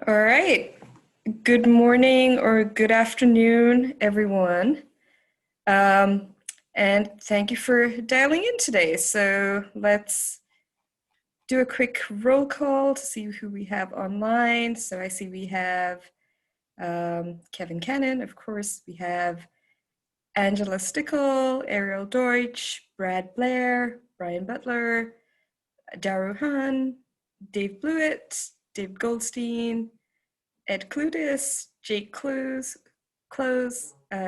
All right. Good morning or good afternoon, everyone. Um, and thank you for dialing in today. So let's do a quick roll call to see who we have online. So I see we have Kevin Cannon, of course. We have Angela Stickle, Ariel Deutsch, Brad Blair, Brian Butler, Daru Han, Dave Blewett, Dave Goldstein, Ed Clutis, Jake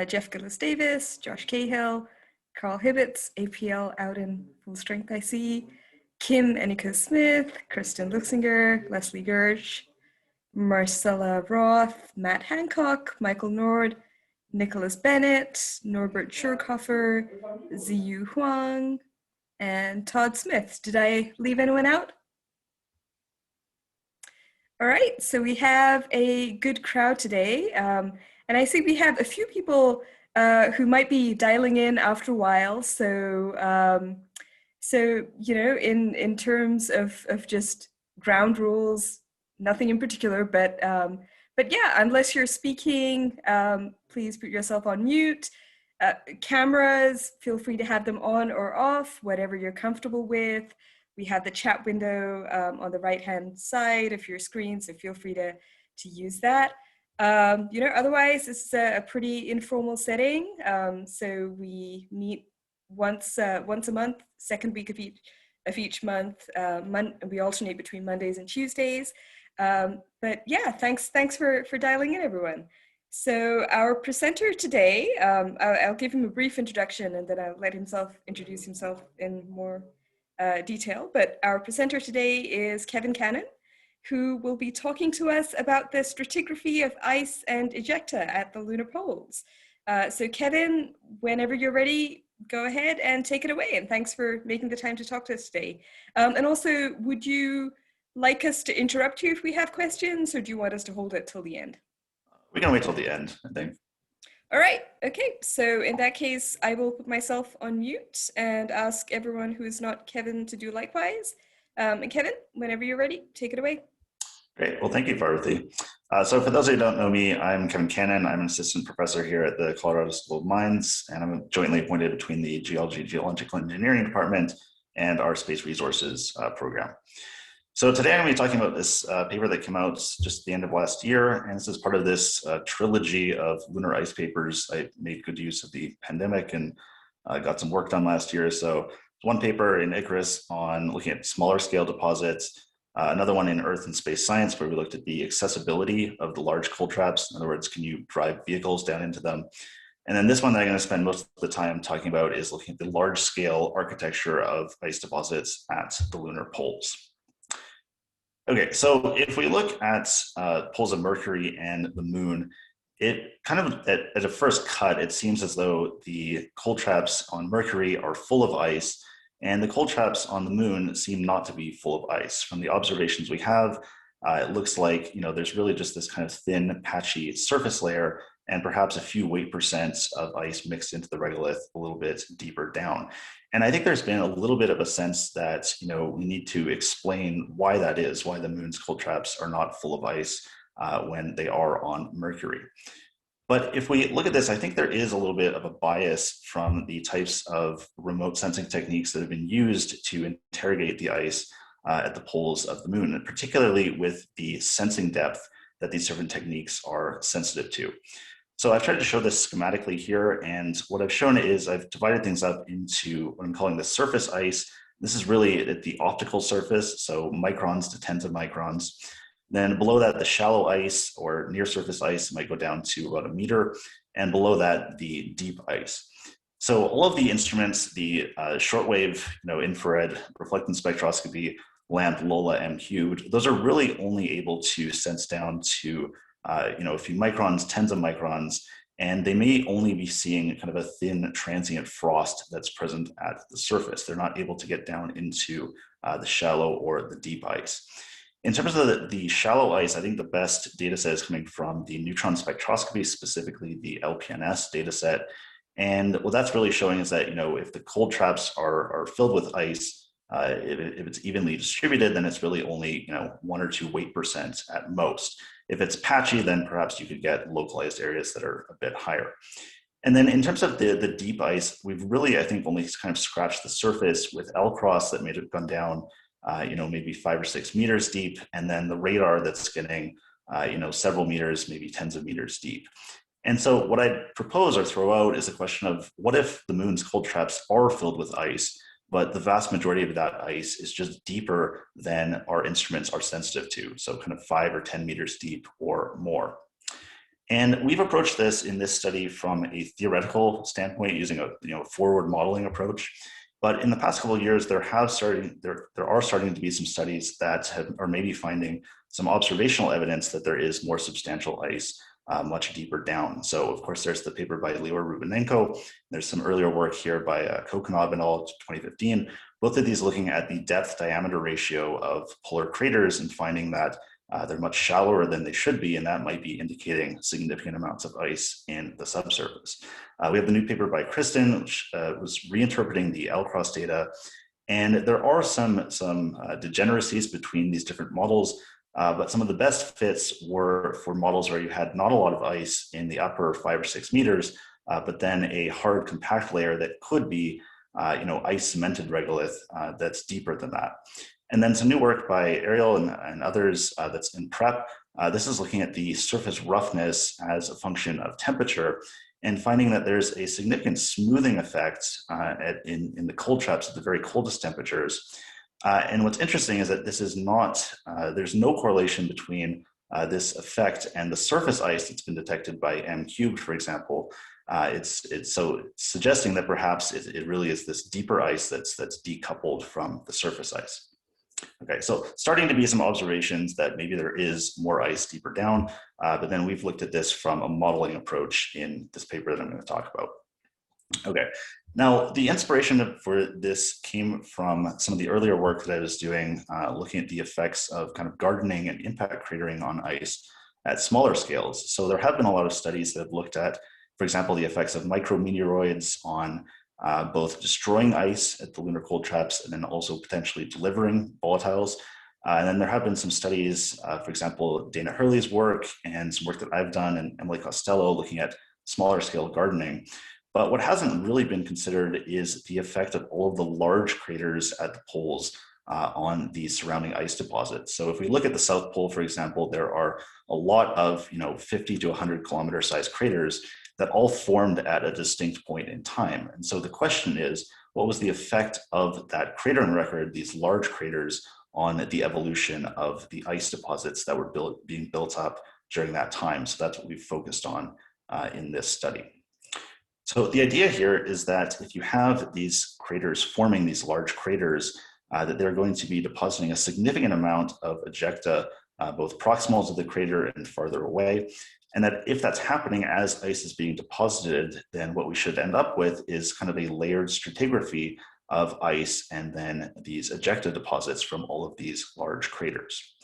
Jeff Gillis-Davis, Josh Cahill, Carl Hibbets, APL out in full strength, I see, Kim Enika Smith, Kristen Luxinger, Leslie Gersh, Marcella Roth, Matt Hancock, Michael Nord, Nicholas Bennett, Norbert Schurkoffer, Ziyu Huang, and Todd Smith. Did I leave anyone out? All right, so we have a good crowd today. And I see we have a few people who might be dialing in after a while. In terms of just ground rules, nothing in particular, but yeah, unless you're speaking, please put yourself on mute. Cameras, feel free to have them on or off, whatever you're comfortable with. We have the chat window on the right-hand side of your screen, so feel free to use that. Otherwise, this is a pretty informal setting. So we meet once a month, second week of each month. We alternate between Mondays and Tuesdays. But yeah, thanks for dialing in, everyone. So our presenter today, I'll give him a brief introduction and then I'll let himself introduce himself in more detail. But our presenter today is Kevin Cannon, who will be talking to us about the stratigraphy of ice and ejecta at the lunar poles. So Kevin, whenever you're ready, go ahead and take it away. And thanks for making the time to talk to us today. And also, would you like us to interrupt you if we have questions, or do you want us to hold it till the end? We can wait till the end, I think. All right, okay, so in that case, I will put myself on mute and ask everyone who is not Kevin to do likewise. And Kevin, whenever you're ready, take it away. Great. Well, thank you, Parvati. So for those of you who don't know me, I'm Kevin Cannon. I'm an assistant professor here at the Colorado School of Mines, and I'm jointly appointed between the Geological Engineering Department and our Space Resources program. So today I'm going to be talking about this paper that came out just at the end of last year, and this is part of this trilogy of lunar ice papers. I made good use of the pandemic and got some work done last year. So one paper in Icarus on looking at smaller scale deposits, another one in Earth and Space Science where we looked at the accessibility of the large coal traps. In other words, can you drive vehicles down into them? And then this one that I'm going to spend most of the time talking about is looking at the large scale architecture of ice deposits at the lunar poles. Okay, so if we look at poles of Mercury and the moon, it kind of, at a first cut, it seems as though the cold traps on Mercury are full of ice, and the cold traps on the moon seem not to be full of ice. From the observations we have, it looks like there's really just this kind of thin, patchy surface layer, and perhaps a few weight percents of ice mixed into the regolith a little bit deeper down. And I think there's been a little bit of a sense that we need to explain why that is, why the moon's cold traps are not full of ice when they are on Mercury. But if we look at this, I think there is a little bit of a bias from the types of remote sensing techniques that have been used to interrogate the ice at the poles of the moon, and particularly with the sensing depth that these different techniques are sensitive to. So I've tried to show this schematically here, and what I've shown is I've divided things up into what I'm calling the surface ice. This is really at the optical surface, so microns to tens of microns. Then below that, the shallow ice or near surface ice might go down to about a meter, and below that, the deep ice. So all of the instruments, the shortwave, infrared, reflectance spectroscopy, LAMP, LOLA, M-cubed, those are really only able to sense down to a few microns, tens of microns, and they may only be seeing kind of a thin transient frost that's present at the surface. They're not able to get down into the shallow or the deep ice. In terms of the shallow ice, I think the best data set is coming from the neutron spectroscopy, specifically the LPNS data set. And what that's really showing is that, if the cold traps are filled with ice, If it's evenly distributed, then it's really only 1 or 2 weight percent at most. If it's patchy, then perhaps you could get localized areas that are a bit higher. And then in terms of the deep ice, we've really, I think, only kind of scratched the surface with L-Cross that may have gone down, maybe 5 or 6 meters deep, and then the radar that's getting, several meters, maybe tens of meters deep. And so what I'd propose or throw out is a question of what if the moon's cold traps are filled with ice, but the vast majority of that ice is just deeper than our instruments are sensitive to, so kind of 5 or 10 meters deep or more. And we've approached this in this study from a theoretical standpoint using a forward modeling approach. But in the past couple of years, there are starting to be some studies that are maybe finding some observational evidence that there is more substantial ice much deeper down. So of course, there's the paper by Lior Rubinenko. There's some earlier work here by Kokonov et al. 2015. Both of these looking at the depth diameter ratio of polar craters and finding that they're much shallower than they should be, and that might be indicating significant amounts of ice in the subsurface. We have the new paper by Kristen, which was reinterpreting the L-Cross data, and there are some degeneracies between these different models, but some of the best fits were for models where you had not a lot of ice in the upper 5 or 6 meters, but then a hard compact layer that could be ice cemented regolith that's deeper than that. And then some new work by Ariel and others that's in prep. This is looking at the surface roughness as a function of temperature and finding that there's a significant smoothing effect in the cold traps at the very coldest temperatures. And what's interesting is that this is not, there's no correlation between this effect and the surface ice that's been detected by M-cubed, for example. It's suggesting that perhaps it really is this deeper ice that's decoupled from the surface ice. Okay, so starting to be some observations that maybe there is more ice deeper down, but then we've looked at this from a modeling approach in this paper that I'm going to talk about. Okay, now the inspiration for this came from some of the earlier work that I was doing, looking at the effects of kind of gardening and impact cratering on ice at smaller scales. So there have been a lot of studies that have looked at, for example, the effects of micrometeoroids on both destroying ice at the lunar cold traps and then also potentially delivering volatiles. And then there have been some studies, for example, Dana Hurley's work and some work that I've done and Emily Costello looking at smaller scale gardening. But what hasn't really been considered is the effect of all of the large craters at the poles on the surrounding ice deposits. So if we look at the South Pole, for example, there are a lot of 50 to 100 kilometer sized craters that all formed at a distinct point in time. And so the question is, what was the effect of that cratering record, these large craters, on the evolution of the ice deposits that were being built up during that time? So that's what we've focused on in this study. So the idea here is that if you have these craters forming these large craters, that they're going to be depositing a significant amount of ejecta, both proximal to the crater and farther away. And that if that's happening as ice is being deposited, then what we should end up with is kind of a layered stratigraphy of ice and then these ejecta deposits from all of these large craters.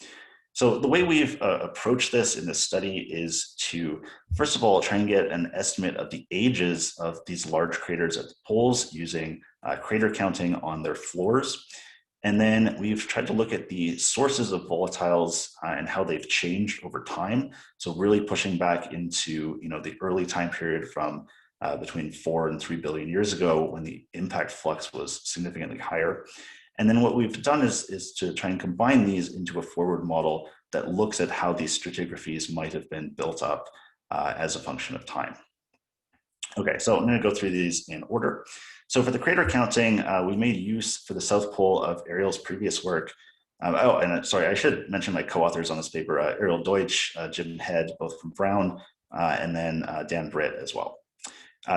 So the way we've approached this in this study is to, first of all, try and get an estimate of the ages of these large craters at the poles using crater counting on their floors. And then we've tried to look at the sources of volatiles and how they've changed over time. So really pushing back into the early time period from between 4 and 3 billion years ago when the impact flux was significantly higher. And then what we've done is to try and combine these into a forward model that looks at how these stratigraphies might have been built up as a function of time. Okay, so I'm going to go through these in order. So for the crater counting, we made use for the South Pole of Ariel's previous work. Sorry, I should mention my co-authors on this paper, Ariel Deutsch, Jim Head, both from Brown, and then Dan Britt as well.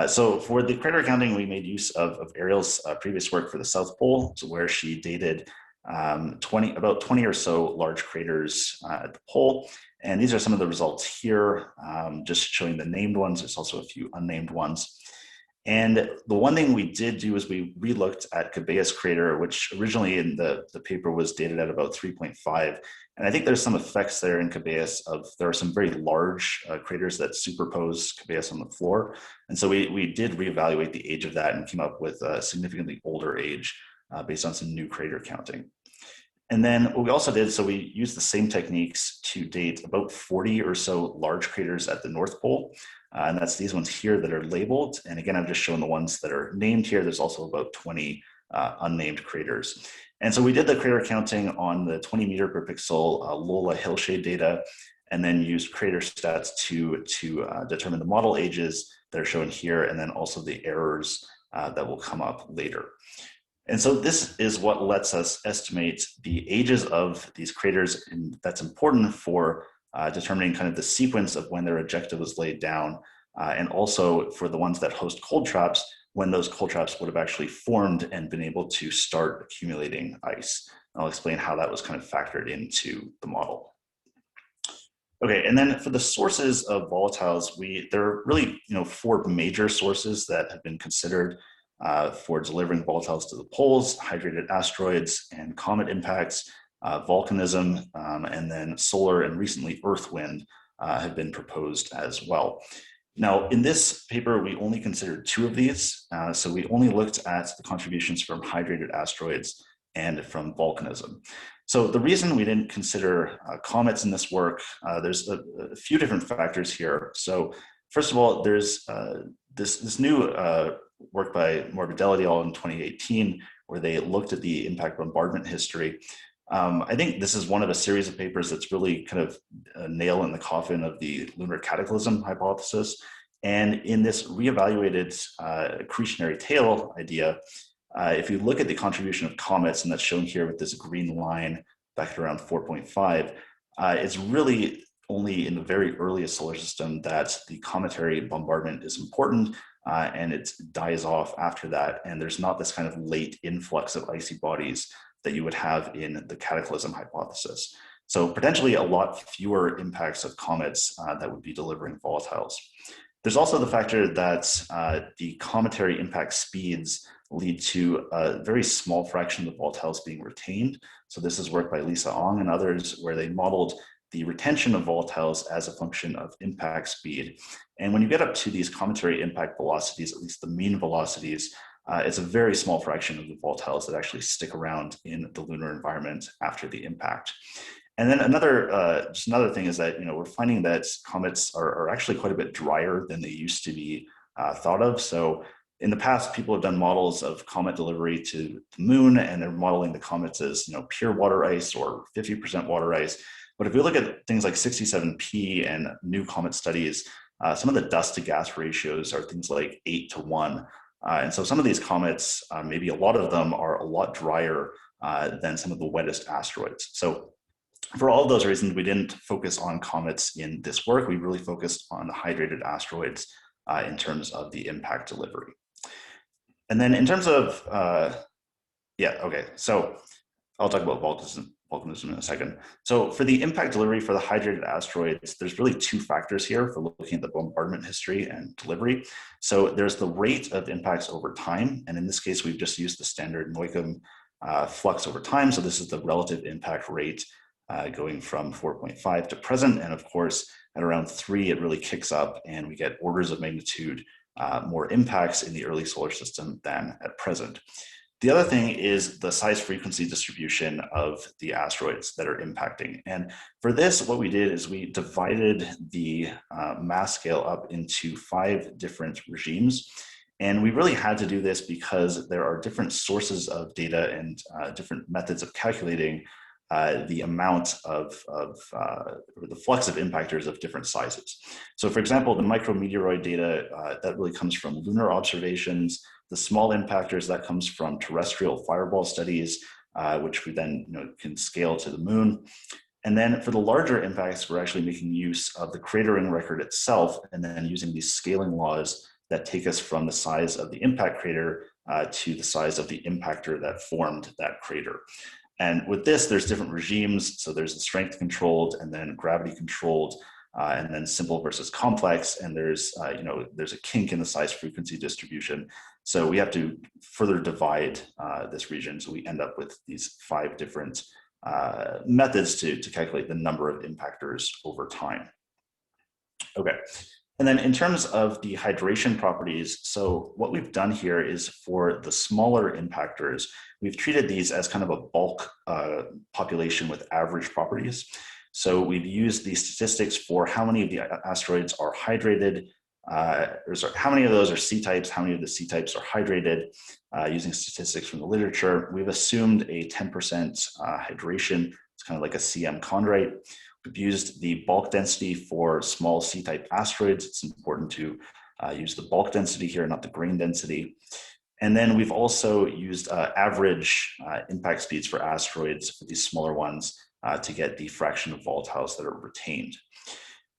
So for the crater counting, we made use of Ariel's previous work for the South Pole, so where she dated about 20 or so large craters at the pole. And these are some of the results here, just showing the named ones. There's also a few unnamed ones. And the one thing we did do is we relooked at Cabeus crater, which originally in the paper was dated at about 3.5. And I think there's some effects there in Cabeus there are some very large craters that superpose Cabeus on the floor. And so we did reevaluate the age of that and came up with a significantly older age based on some new crater counting. And then what we also did, so we used the same techniques to date about 40 or so large craters at the North Pole. And that's these ones here that are labeled. And again, I've just shown the ones that are named here. There's also about 20 unnamed craters. And so we did the crater counting on the 20 meter per pixel Lola hillshade data, and then used crater stats to determine the model ages that are shown here, and then also the errors that will come up later. And so this is what lets us estimate the ages of these craters, and that's important for determining kind of the sequence of when their ejecta was laid down, and also for the ones that host cold traps, when those cold traps would have actually formed and been able to start accumulating ice. And I'll explain how that was kind of factored into the model. Okay, and then for the sources of volatiles, there are really four major sources that have been considered for delivering volatiles to the poles: hydrated asteroids and comet impacts, volcanism, and then solar and recently earth wind have been proposed as well. Now, in this paper, we only considered two of these. So we only looked at the contributions from hydrated asteroids and from volcanism. So the reason we didn't consider comets in this work, there's a few different factors here. So first of all, there's this new work by Morbidelli et al. In 2018, where they looked at the impact bombardment history. I think this is one of a series of papers that's really kind of a nail in the coffin of the lunar cataclysm hypothesis. And in this reevaluated accretionary tail idea, if you look at the contribution of comets, and that's shown here with this green line back at around 4.5, it's really only in the very earliest solar system that the cometary bombardment is important, and it dies off after that. And there's not this kind of late influx of icy bodies that you would have in the cataclysm hypothesis. So potentially a lot fewer impacts of comets that would be delivering volatiles. There's also the factor that the cometary impact speeds lead to a very small fraction of the volatiles being retained. So this is work by Lisa Ong and others, where they modeled the retention of volatiles as a function of impact speed. And when you get up to these cometary impact velocities, at least the mean velocities, it's a very small fraction of the volatiles that actually stick around in the lunar environment after the impact. And then just another thing is that we're finding that comets are actually quite a bit drier than they used to be thought of. So in the past, people have done models of comet delivery to the moon, and they're modeling the comets as pure water ice or 50% water ice. But if we look at things like 67P and new comet studies, some of the dust to gas ratios are things like 8 to 1. And so some of these comets, maybe a lot of them, are a lot drier than some of the wettest asteroids. So for all of those reasons, we didn't focus on comets in this work. We really focused on the hydrated asteroids in terms of the impact delivery. And then in terms of, so I'll talk about volcanism in a second. So for the impact delivery for the hydrated asteroids, there's really two factors here for looking at the bombardment history and delivery. So there's the rate of impacts over time. And in this case, we've just used the standard Neuquem flux over time. So this is the relative impact rate going from 4.5 to present. And of course, at around 3, it really kicks up and we get orders of magnitude more impacts in the early solar system than at present. The other thing is the size frequency distribution of the asteroids that are impacting. And for this, what we did is we divided the mass scale up into 5 different regimes. And we really had to do this because there are different sources of data and different methods of calculating the amount of or the flux of impactors of different sizes. So for example, the micrometeoroid data, that really comes from lunar observations. The small impactors, that comes from terrestrial fireball studies, which we then can scale to the moon. And then for the larger impacts, we're actually making use of the cratering record itself, and then using these scaling laws that take us from the size of the impact crater to the size of the impactor that formed that crater. And with this, there's different regimes. So there's the strength controlled, and then gravity controlled, and then simple versus complex. And there's a kink in the size frequency distribution. So we have to further divide this region. So we end up with these 5 different methods to calculate the number of impactors over time. Okay. And then in terms of the hydration properties, so what we've done here is for the smaller impactors, we've treated these as kind of a bulk population with average properties. So we've used the statistics for how many of the asteroids are hydrated, or sorry, how many of those are C-types, how many of the C-types are hydrated, using statistics from the literature. We've assumed a 10% hydration. It's kind of like a CM chondrite. We've used the bulk density for small C-type asteroids. It's important to use the bulk density here, not the grain density. And then we've also used average impact speeds for asteroids for these smaller ones to get the fraction of volatiles that are retained.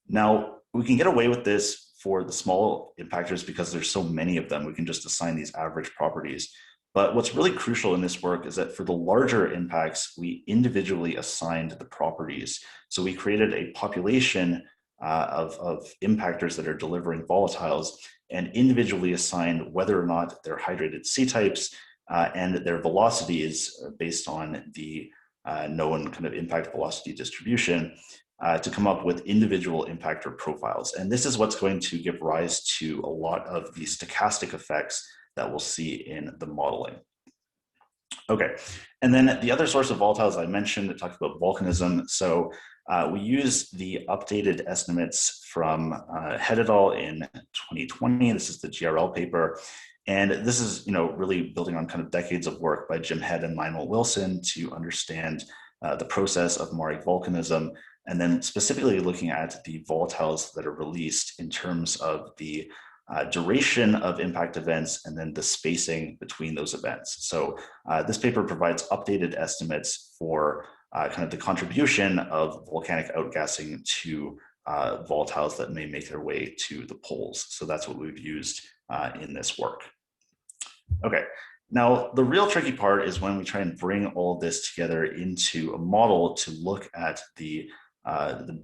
Now, we can get away with this for the small impactors because there's so many of them. We can just assign these average properties. But what's really crucial in this work is that for the larger impacts, we individually assigned the properties. So we created a population of impactors that are delivering volatiles and individually assigned whether or not they're hydrated C-types and their velocity is based on the known kind of impact velocity distribution to come up with individual impactor profiles. And this is what's going to give rise to a lot of the stochastic effects that we'll see in the modeling. Okay, and then the other source of volatiles I mentioned, it talked about volcanism. So we use the updated estimates from Head et al. In 2020. This is the GRL paper. And this is, really building on kind of decades of work by Jim Head and Lionel Wilson to understand the process of maaric volcanism, and then specifically looking at the volatiles that are released in terms of the duration of impact events and then the spacing between those events. So this paper provides updated estimates for kind of the contribution of volcanic outgassing to volatiles that may make their way to the poles. So that's what we've used in this work. Okay, now the real tricky part is when we try and bring all of this together into a model to look at the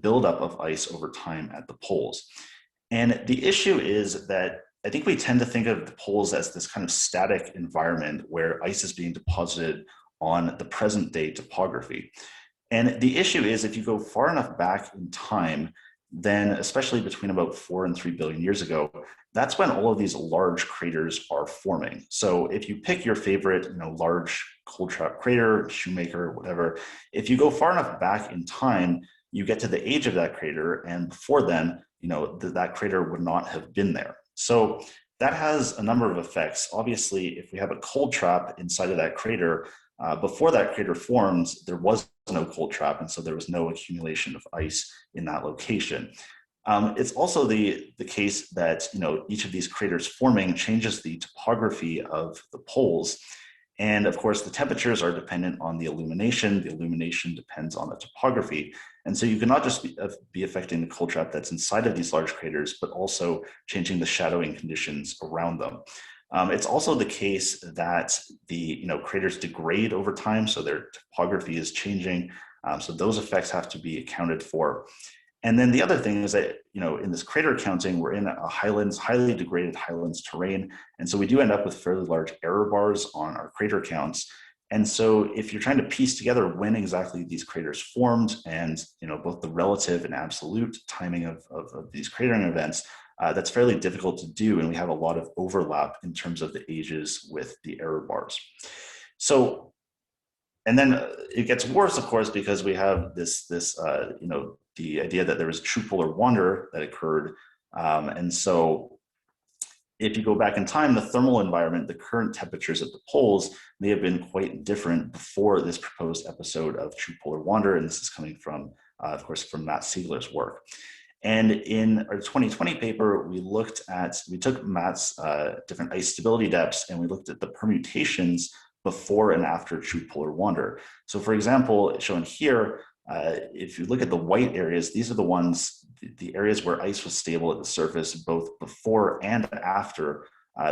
buildup of ice over time at the poles. And the issue is that I think we tend to think of the poles as this kind of static environment where ice is being deposited on the present day topography. And the issue is if you go far enough back in time, then especially between about 4 and 3 billion years ago, that's when all of these large craters are forming. So if you pick your favorite, large cold trap crater, Shoemaker, whatever, if you go far enough back in time, you get to the age of that crater, and before then, that crater would not have been there. So that has a number of effects. Obviously, if we have a cold trap inside of that crater, before that crater forms, there was no cold trap, and so there was no accumulation of ice in that location. It's also the case that each of these craters forming changes the topography of the poles. And of course, the temperatures are dependent on the illumination. The illumination depends on the topography. And so you cannot just be affecting the cold trap that's inside of these large craters, but also changing the shadowing conditions around them. It's also the case that the craters degrade over time, so their topography is changing. So those effects have to be accounted for. And then the other thing is that, in this crater counting, we're in a highly degraded highlands terrain. And so we do end up with fairly large error bars on our crater counts. And so if you're trying to piece together when exactly these craters formed and, both the relative and absolute timing of these cratering events, that's fairly difficult to do. And we have a lot of overlap in terms of the ages with the error bars. So, and then it gets worse, of course, because we have this the idea that there was true polar wander that occurred. And so if you go back in time, the thermal environment, the current temperatures at the poles may have been quite different before this proposed episode of true polar wander. And this is coming from, of course, from Matt Siegler's work. And in our 2020 paper, we took Matt's different ice stability depths and we looked at the permutations before and after true polar wander. So for example, shown here, if you look at the white areas, these are the areas where ice was stable at the surface, both before and after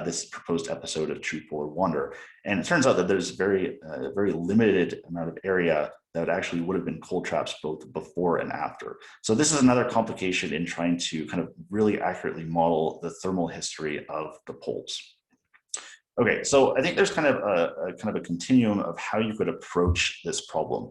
this proposed episode of true polar wander. And it turns out that there's very limited amount of area that actually would have been cold traps both before and after. So this is another complication in trying to kind of really accurately model the thermal history of the poles. Okay, so I think there's kind of a continuum of how you could approach this problem.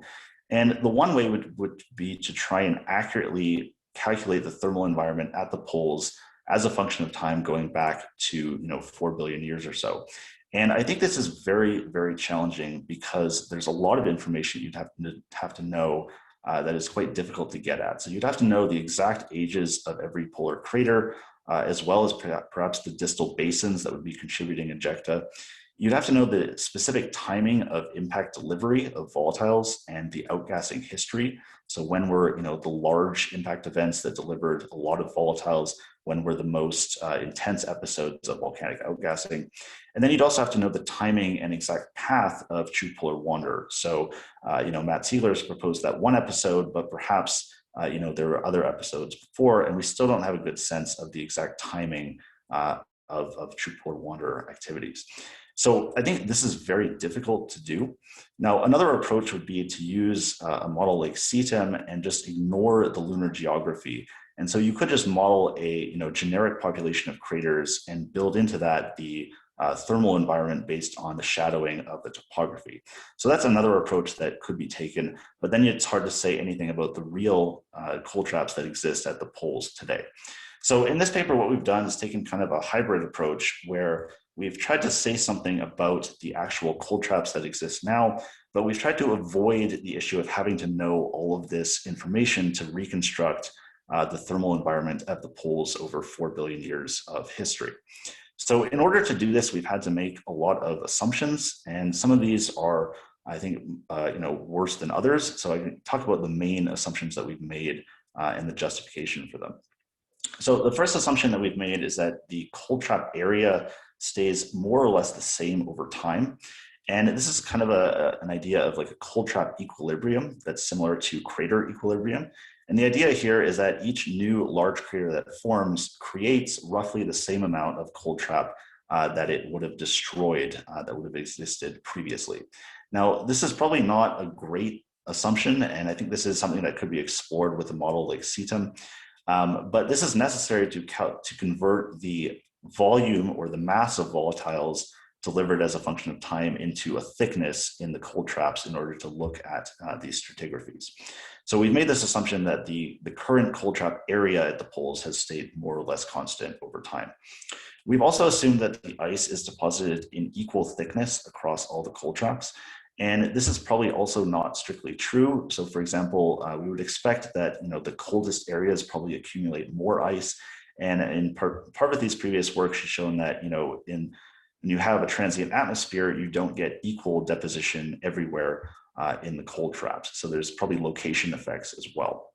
And the one way would be to try and accurately calculate the thermal environment at the poles as a function of time going back to 4 billion years or so. And I think this is very, very challenging because there's a lot of information you'd have to know that is quite difficult to get at. So you'd have to know the exact ages of every polar crater, as well as perhaps the distal basins that would be contributing ejecta. You'd have to know the specific timing of impact delivery of volatiles and the outgassing history. So when were the large impact events that delivered a lot of volatiles, when were the most intense episodes of volcanic outgassing. And then you'd also have to know the timing and exact path of true polar wander. So, Matt Ziegler's proposed that one episode, but perhaps, there were other episodes before, and we still don't have a good sense of the exact timing of true polar wander activities. So I think this is very difficult to do. Now, another approach would be to use a model like CTEM and just ignore the lunar geography. And so you could just model a generic population of craters and build into that the thermal environment based on the shadowing of the topography. So that's another approach that could be taken, but then it's hard to say anything about the real cold traps that exist at the poles today. So in this paper, what we've done is taken kind of a hybrid approach where we've tried to say something about the actual cold traps that exist now, but we've tried to avoid the issue of having to know all of this information to reconstruct the thermal environment at the poles over 4 billion years of history. So in order to do this, we've had to make a lot of assumptions, and some of these are, I think, worse than others. So I can talk about the main assumptions that we've made and the justification for them. So the first assumption that we've made is that the cold trap area stays more or less the same over time. And this is kind of an idea of like a cold trap equilibrium that's similar to crater equilibrium. And the idea here is that each new large crater that forms creates roughly the same amount of cold trap that it would have destroyed, that would have existed previously. Now, this is probably not a great assumption, and I think this is something that could be explored with a model like CTEM. But this is necessary to convert the volume or the mass of volatiles delivered as a function of time into a thickness in the cold traps in order to look at these stratigraphies. So we've made this assumption that the current cold trap area at the poles has stayed more or less constant over time. We've also assumed that the ice is deposited in equal thickness across all the cold traps. And this is probably also not strictly true. So for example, we would expect that the coldest areas probably accumulate more ice. And in Parvathi's previous work, she's shown that when you have a transient atmosphere, you don't get equal deposition everywhere in the cold traps. So there's probably location effects as well.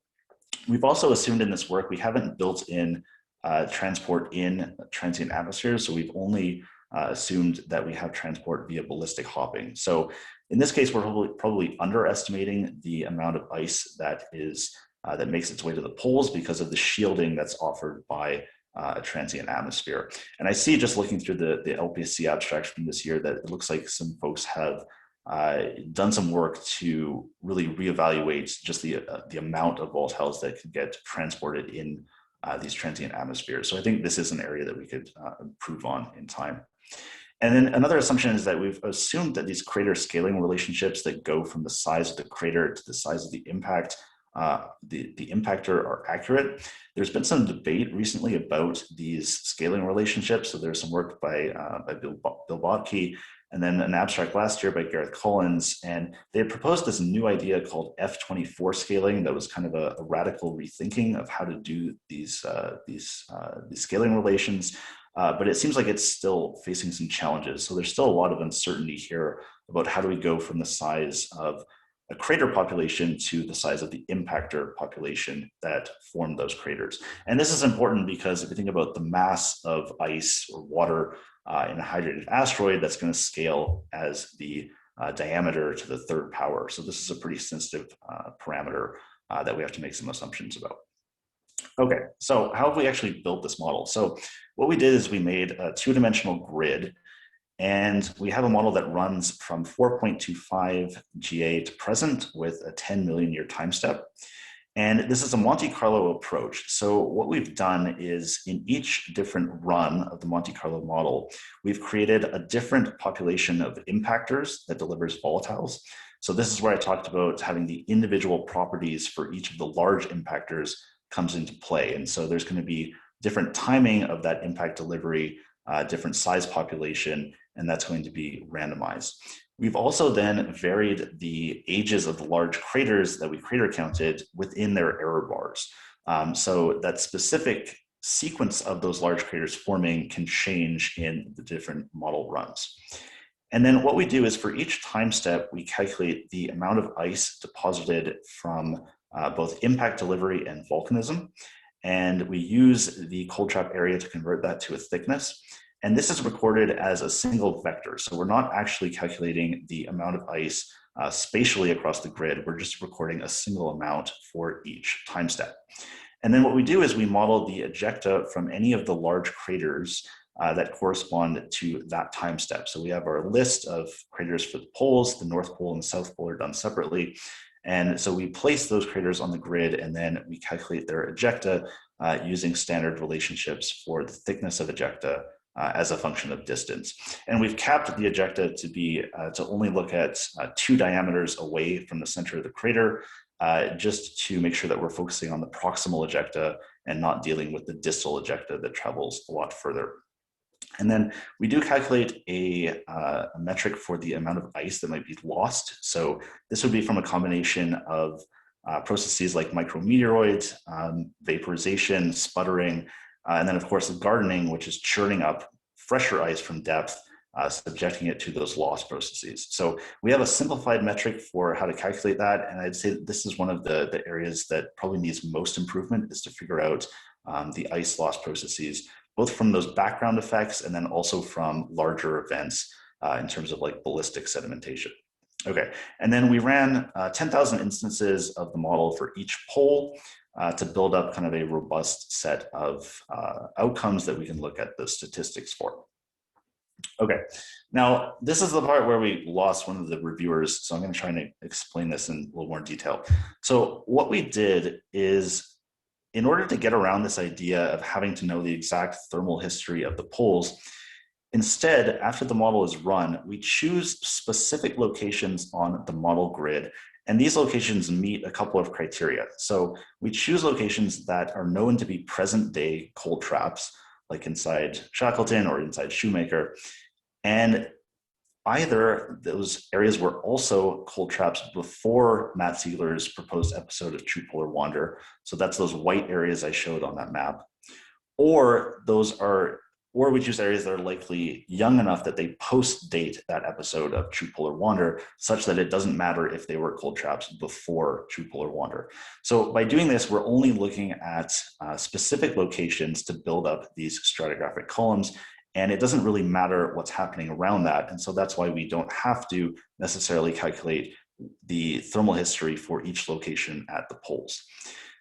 We've also assumed in this work, we haven't built in transport in transient atmospheres. So we've only assumed that we have transport via ballistic hopping. So in this case, we're probably underestimating the amount of ice that makes its way to the poles because of the shielding that's offered by a transient atmosphere. And I see, just looking through the LPSC abstract from this year, that it looks like some folks have done some work to really reevaluate just the amount of volatiles that can get transported in these transient atmospheres. So I think this is an area that we could improve on in time. And then another assumption is that we've assumed that these crater scaling relationships that go from the size of the crater to the size of the impact, the impactor, are accurate. There's been some debate recently about these scaling relationships. So there's some work by Bill Bodke, and then an abstract last year by Gareth Collins, and they had proposed this new idea called F24 scaling that was kind of a radical rethinking of how to do these scaling relations. But it seems like it's still facing some challenges. So there's still a lot of uncertainty here about how do we go from the size of a crater population to the size of the impactor population that formed those craters. And this is important because if you think about the mass of ice or water in a hydrated asteroid, that's going to scale as the diameter to the third power. So this is a pretty sensitive parameter that we have to make some assumptions about. Okay, so how have we actually built this model? So what we did is we made a two-dimensional grid, and we have a model that runs from 4.25 GA to present with a 10 million year time step. And this is a Monte Carlo approach. So what we've done is in each different run of the Monte Carlo model, we've created a different population of impactors that delivers volatiles. So this is where I talked about having the individual properties for each of the large impactors comes into play. And so there's going to be different timing of that impact delivery, different size population, and that's going to be randomized. We've also then varied the ages of the large craters that we crater counted within their error bars. So that specific sequence of those large craters forming can change in the different model runs. And then what we do is for each time step, we calculate the amount of ice deposited from both impact delivery and volcanism. And we use the cold trap area to convert that to a thickness. And this is recorded as a single vector. So we're not actually calculating the amount of ice spatially across the grid. We're just recording a single amount for each time step. And then what we do is we model the ejecta from any of the large craters that correspond to that time step. So we have our list of craters for the poles. The North Pole and the South Pole are done separately. And so we place those craters on the grid, and then we calculate their ejecta using standard relationships for the thickness of ejecta as a function of distance. And we've capped the ejecta to be to only look at 2 diameters away from the center of the crater, just to make sure that we're focusing on the proximal ejecta and not dealing with the distal ejecta that travels a lot further. And then we do calculate a metric for the amount of ice that might be lost. So this would be from a combination of processes like micrometeoroids, vaporization, sputtering, and then of course gardening, which is churning up fresher ice from depth, subjecting it to those loss processes. So we have a simplified metric for how to calculate that. And I'd say that this is one of the areas that probably needs most improvement, is to figure out the ice loss processes, both from those background effects and then also from larger events in terms of like ballistic sedimentation. Okay, and then we ran 10,000 instances of the model for each pole to build up kind of a robust set of outcomes that we can look at the statistics for. Okay, now this is the part where we lost one of the reviewers, so I'm going to try and explain this in a little more detail. So what we did is, in order to get around this idea of having to know the exact thermal history of the poles, instead, after the model is run, we choose specific locations on the model grid, and these locations meet a couple of criteria. So we choose locations that are known to be present-day cold traps, like inside Shackleton or inside Shoemaker, and either those areas were also cold traps before Matt Ziegler's proposed episode of True Polar Wander. So that's those white areas I showed on that map. Or we choose areas that are likely young enough that they post-date that episode of True Polar Wander, such that it doesn't matter if they were cold traps before True Polar Wander. So by doing this, we're only looking at specific locations to build up these stratigraphic columns, and it doesn't really matter what's happening around that. And so that's why we don't have to necessarily calculate the thermal history for each location at the poles.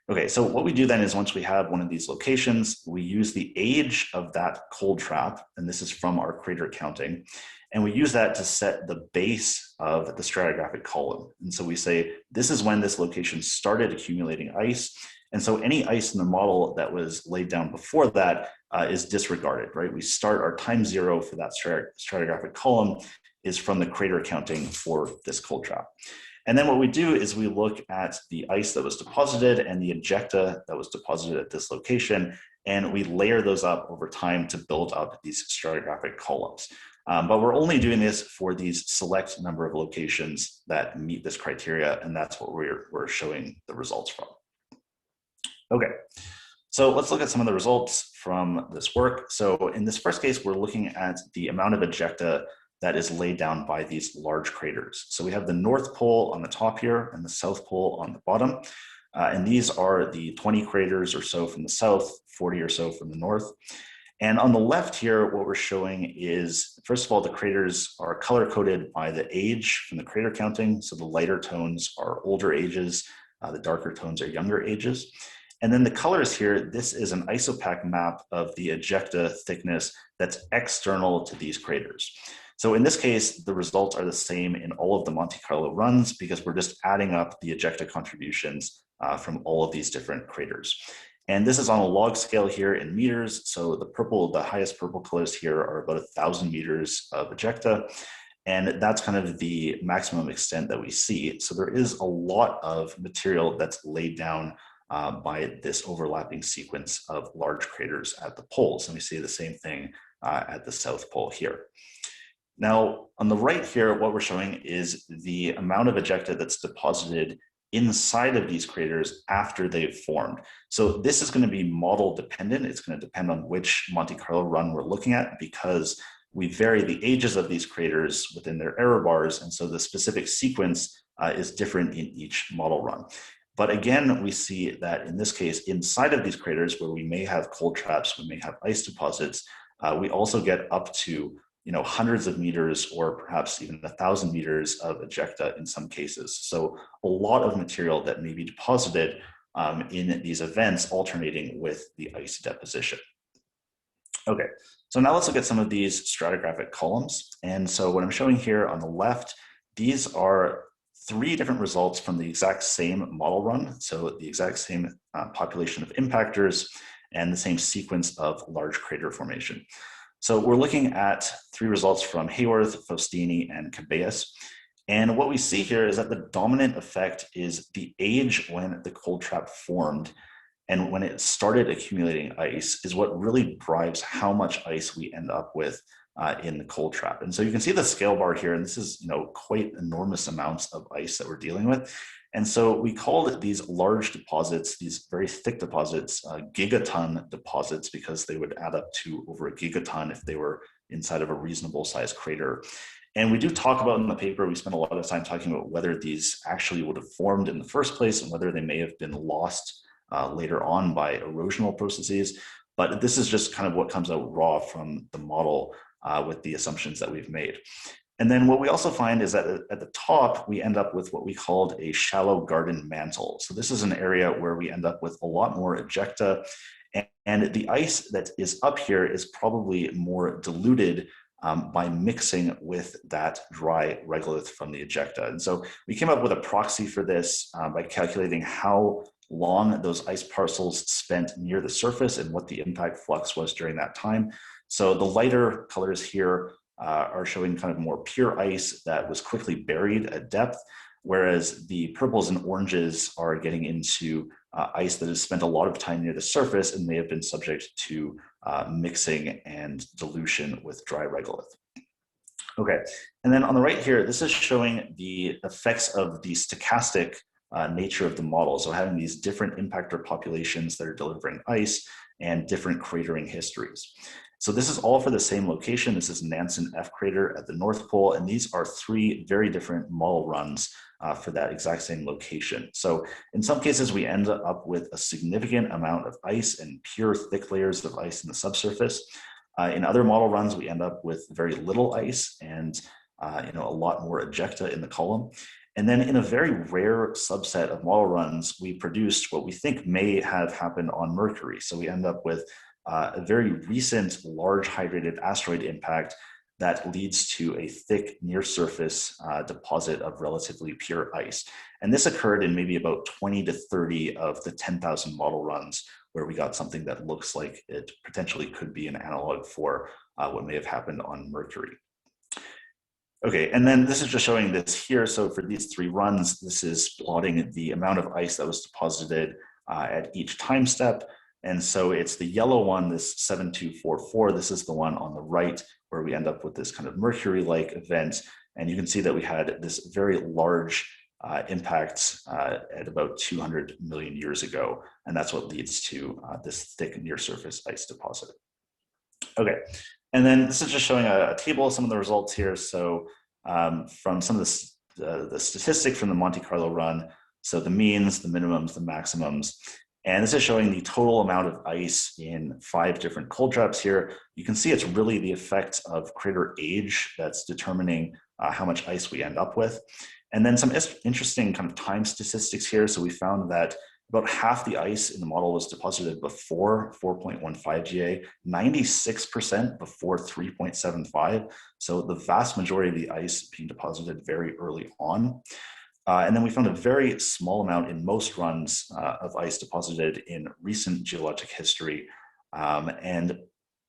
Okay, so what we do then is, once we have one of these locations, we use the age of that cold trap, and this is from our crater counting, and we use that to set the base of the stratigraphic column. And so we say, this is when this location started accumulating ice, and so any ice in the model that was laid down before that is disregarded, right? We start our time zero for that stratigraphic column is from the crater counting for this cold trap. And then what we do is we look at the ice that was deposited and the ejecta that was deposited at this location, and we layer those up over time to build up these stratigraphic columns. But we're only doing this for these select number of locations that meet this criteria, and that's what we're showing the results from. Okay, so let's look at some of the results from this work. So in this first case, we're looking at the amount of ejecta that is laid down by these large craters. So we have the North Pole on the top here and the South Pole on the bottom. And these are the 20 craters or so from the south, 40 or so from the north. And on the left here, what we're showing is, first of all, the craters are color-coded by the age from the crater counting. So the lighter tones are older ages, the darker tones are younger ages. And then the colors here, this is an isopac map of the ejecta thickness that's external to these craters. So in this case, the results are the same in all of the Monte Carlo runs, because we're just adding up the ejecta contributions from all of these different craters. And this is on a log scale here in meters. So the highest purple colors here are about 1,000 meters of ejecta. And that's kind of the maximum extent that we see. So there is a lot of material that's laid down by this overlapping sequence of large craters at the poles. And we see the same thing at the South Pole here. Now, on the right here, what we're showing is the amount of ejecta that's deposited inside of these craters after they've formed. So this is going to be model dependent. It's going to depend on which Monte Carlo run we're looking at, because we vary the ages of these craters within their error bars. And so the specific sequence is different in each model run. But again, we see that in this case, inside of these craters where we may have cold traps, we may have ice deposits, we also get up to hundreds of meters or perhaps even 1,000 meters of ejecta in some cases. So a lot of material that may be deposited in these events alternating with the ice deposition. Okay, so now let's look at some of these stratigraphic columns. And so what I'm showing here on the left, these are 3 different results from the exact same model run. So the exact same population of impactors and the same sequence of large crater formation. So we're looking at 3 results from Hayworth, Faustini, and Cabeas. And what we see here is that the dominant effect is the age when the cold trap formed and when it started accumulating ice is what really drives how much ice we end up with in the cold trap. And so you can see the scale bar here, and this is quite enormous amounts of ice that we're dealing with. And so we called these large deposits, these very thick deposits, gigaton deposits, because they would add up to over a gigaton if they were inside of a reasonable sized crater. And we do talk about in the paper, we spend a lot of time talking about whether these actually would have formed in the first place and whether they may have been lost later on by erosional processes. But this is just kind of what comes out raw from the model with the assumptions that we've made. And then what we also find is that at the top, we end up with what we called a shallow garden mantle. So this is an area where we end up with a lot more ejecta, and the ice that is up here is probably more diluted by mixing with that dry regolith from the ejecta. And so we came up with a proxy for this by calculating how long those ice parcels spent near the surface and what the impact flux was during that time. So the lighter colors here are showing kind of more pure ice that was quickly buried at depth, whereas the purples and oranges are getting into ice that has spent a lot of time near the surface and may have been subject to mixing and dilution with dry regolith. Okay, and then on the right here, this is showing the effects of the stochastic nature of the model. So having these different impactor populations that are delivering ice and different cratering histories. So this is all for the same location. This is Nansen F crater at the North Pole, and these are 3 very different model runs for that exact same location. So in some cases, we end up with a significant amount of ice and pure thick layers of ice in the subsurface. In other model runs, we end up with very little ice and a lot more ejecta in the column. And then in a very rare subset of model runs, we produced what we think may have happened on Mercury. So we end up with a very recent large hydrated asteroid impact that leads to a thick near surface deposit of relatively pure ice. And this occurred in maybe about 20 to 30 of the 10,000 model runs where we got something that looks like it potentially could be an analog for what may have happened on Mercury. Okay, and then this is just showing this here. So for these 3 runs, this is plotting the amount of ice that was deposited at each time step. And so it's the yellow one, this 7244. This is the one on the right where we end up with this kind of Mercury-like event. And you can see that we had this very large impact at about 200 million years ago. And that's what leads to this thick near-surface ice deposit. Okay, and then this is just showing a table of some of the results here. So from some of the statistics from the Monte Carlo run, so the means, the minimums, the maximums, and this is showing the total amount of ice in 5 different cold traps here. You can see it's really the effect of crater age that's determining how much ice we end up with. And then some interesting kind of time statistics here. So we found that about half the ice in the model was deposited before 4.15 GA, 96% before 3.75. So the vast majority of the ice being deposited very early on. And then we found a very small amount in most runs of ice deposited in recent geologic history. And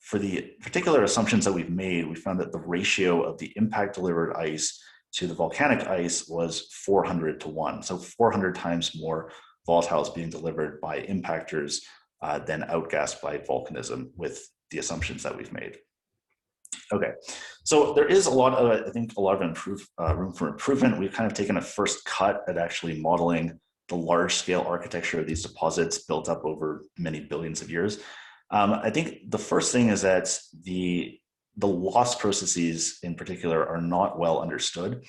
for the particular assumptions that we've made, we found that the ratio of the impact delivered ice to the volcanic ice was 400 to 1. So 400 times more volatiles being delivered by impactors, then outgassed by volcanism with the assumptions that we've made. Okay, so there is a lot of, I think, a lot of room for improvement. We've kind of taken a first cut at actually modeling the large scale architecture of these deposits built up over many billions of years. I think the first thing is that the loss processes in particular are not well understood.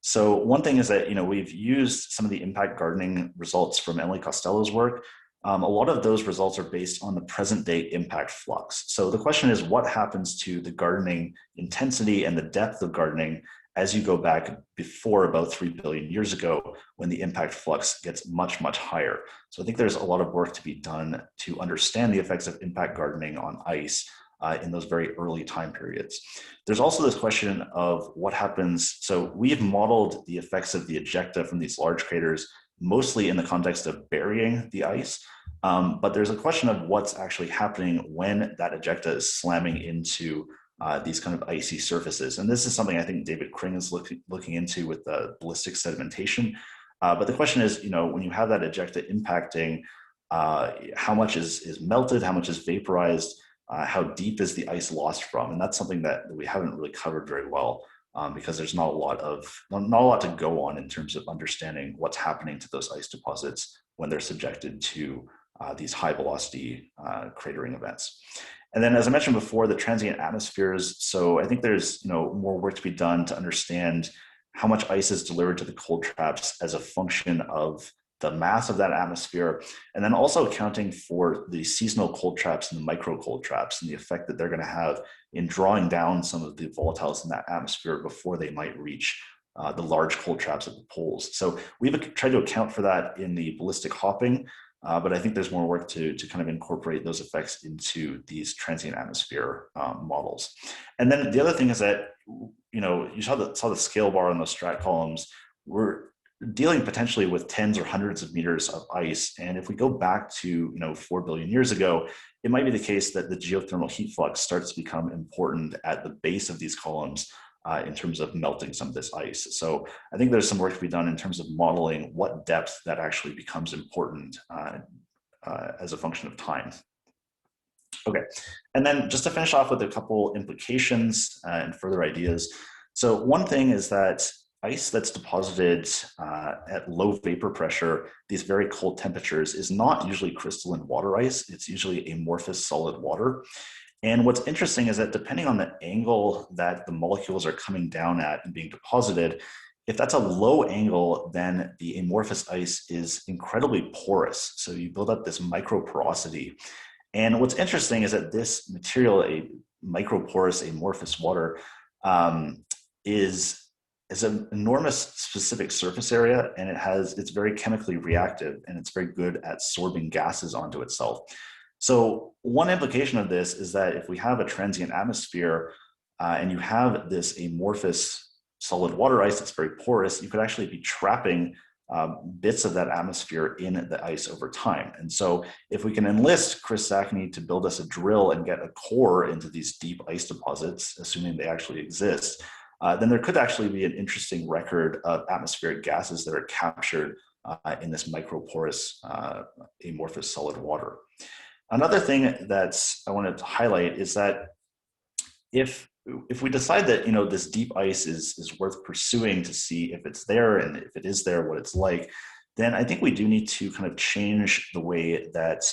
So one thing is that, we've used some of the impact gardening results from Emily Costello's work. A lot of those results are based on the present day impact flux. So the question is, what happens to the gardening intensity and the depth of gardening as you go back before about 3 billion years ago, when the impact flux gets much, much higher? So I think there's a lot of work to be done to understand the effects of impact gardening on ice in those very early time periods. There's also this question of what happens. So we've modeled the effects of the ejecta from these large craters mostly in the context of burying the ice. But there's a question of what's actually happening when that ejecta is slamming into these kind of icy surfaces. And this is something I think David Kring is looking into with the ballistic sedimentation. But the question is, when you have that ejecta impacting, how much is melted, how much is vaporized, how deep is the ice lost from? And that's something that we haven't really covered very well. Because there's not a lot to go on in terms of understanding what's happening to those ice deposits when they're subjected to these high velocity cratering events. And then, as I mentioned before, the transient atmospheres. So I think there's more work to be done to understand how much ice is delivered to the cold traps as a function of the mass of that atmosphere, and then also accounting for the seasonal cold traps and the micro cold traps and the effect that they're going to have in drawing down some of the volatiles in that atmosphere before they might reach the large cold traps at the poles. So we've tried to account for that in the ballistic hopping, but I think there's more work to kind of incorporate those effects into these transient atmosphere models. And then the other thing is that, you saw the scale bar on those strat columns. We're dealing potentially with tens or hundreds of meters of ice. And if we go back to 4 billion years ago, it might be the case that the geothermal heat flux starts to become important at the base of these columns in terms of melting some of this ice. So I think there's some work to be done in terms of modeling what depth that actually becomes important as a function of time. Okay, and then just to finish off with a couple implications and further ideas. So one thing is that ice that's deposited at low vapor pressure, these very cold temperatures, is not usually crystalline water ice. It's usually amorphous solid water. And what's interesting is that depending on the angle that the molecules are coming down at and being deposited, if that's a low angle, then the amorphous ice is incredibly porous. So you build up this microporosity. And what's interesting is that this material, a microporous amorphous water, is an enormous specific surface area, and it's very chemically reactive, and it's very good at sorbing gases onto itself. So one implication of this is that if we have a transient atmosphere and you have this amorphous solid water ice that's very porous, you could actually be trapping bits of that atmosphere in the ice over time. And so if we can enlist Chris Sachney to build us a drill and get a core into these deep ice deposits, assuming they actually exist, then there could actually be an interesting record of atmospheric gases that are captured in this microporous amorphous solid water. Another thing that I wanted to highlight is that if we decide that this deep ice is worth pursuing to see if it's there, and if it is there, what it's like, then I think we do need to kind of change the way that